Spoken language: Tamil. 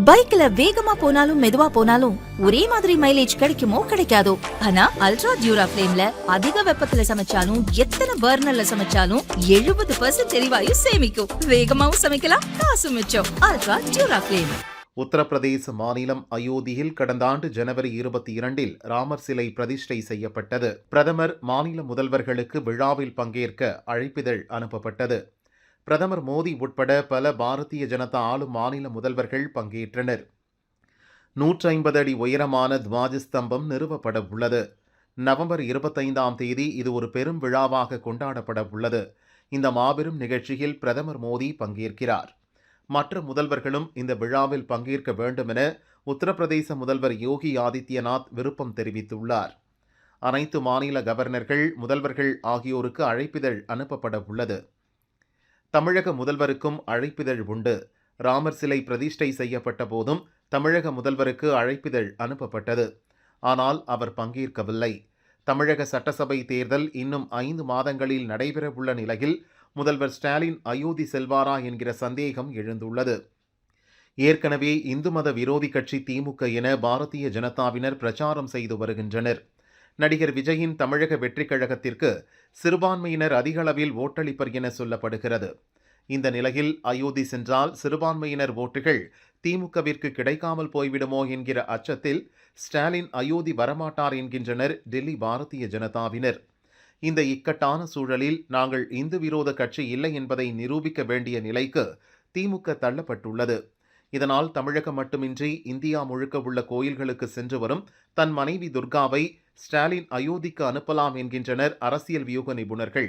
பைக்ல வேகமா போனாலும் மெதுவா போனாலும் ஒரே மாதிரி மைலேஜ் கிடைக்குமோ கிடைக்காதோ? ஆனா அல்ட்ரா டியூரா ஃபிளேம்ல அதிக வெப்பத்துல சமைச்சாலும் எத்தனை பர்னர்ல சமைச்சாலும் 70% எரிவாயு சேமிக்கும். வேகமாவும் சமைக்கலாம், காசு மிச்சம். Ultra டியூரா flame. உத்தரப்பிரதேச மாநிலம் அயோத்தியில் கடந்த ஆண்டு ஜனவரி 22 ராமர் சிலை பிரதிஷ்டை செய்யப்பட்டது. பிரதமர், மாநில முதல்வர்களுக்கு விழாவில் பங்கேற்க அழைப்பிதழ் அனுப்பப்பட்டது. பிரதமர் மோடி உட்பட பல பாரதிய ஜனதா ஆளும் மாநில முதல்வர்கள் பங்கேற்றனர். 150 அடி உயரமான துவாஜஸ்தம்பம் நிறுவப்பட உள்ளது. நவம்பர் 25 இது ஒரு பெரும் விழாவாக கொண்டாடப்பட உள்ளது. இந்த மாபெரும் நிகழ்ச்சியில் பிரதமர் மோடி பங்கேற்கிறார். மற்ற முதல்வர்களும் இந்த விழாவில் பங்கேற்க வேண்டும் என உத்தரப்பிரதேச முதல்வர் யோகி ஆதித்யநாத் விருப்பம் தெரிவித்துள்ளார். அனைத்து மாநில கவர்னர்கள், முதல்வர்கள் ஆகியோருக்கு அழைப்பிதழ் அனுப்பப்பட உள்ளது. தமிழக முதல்வருக்கும் அழைப்பிதழ் உண்டு. ராமர் சிலை பிரதிஷ்டை செய்யப்பட்ட போதும் தமிழக முதல்வருக்கு அழைப்பிதழ் அனுப்பப்பட்டது. ஆனால் அவர் பங்கேற்கவில்லை. தமிழக சட்டசபை தேர்தல் இன்னும் 5 மாதங்களில் நடைபெறவுள்ள நிலையில் முதல்வர் ஸ்டாலின் அயோத்தி செல்வாரா என்கிற சந்தேகம் எழுந்துள்ளது. ஏற்கனவே இந்து மத விரோதி கட்சி திமுக என பாரதிய ஜனதாவினர் பிரச்சாரம் செய்து வருகின்றனர். நடிகர் விஜயின் தமிழக வெற்றிக் கழகத்திற்கு சிறுபான்மையினர் அதிக அளவில் ஓட்டளிப்பர் என சொல்லப்படுகிறது. இந்த நிலையில் அயோத்தி சென்றால் சிறுபான்மையினர் ஓட்டுகள் திமுகவிற்கு கிடைக்காமல் போய்விடுமோ என்கிற அச்சத்தில் ஸ்டாலின் அயோத்தி வரமாட்டார் என்கின்றனர் டெல்லி பாரதிய ஜனதாவினர். இந்த இக்கட்டான சூழலில் நாங்கள் இந்து விரோத கட்சி இல்லை என்பதை நிரூபிக்க வேண்டிய நிலைக்கு திமுக தள்ளப்பட்டுள்ளது. இதனால் தமிழகம் மட்டுமின்றி இந்தியா முழுக்க உள்ள கோயில்களுக்கு சென்று வரும் தன் மனைவி துர்காவை ஸ்டாலின் அயோத்திக்கு அனுப்பலாம் என்கின்றனர் அரசியல் வியூக நிபுணர்கள்.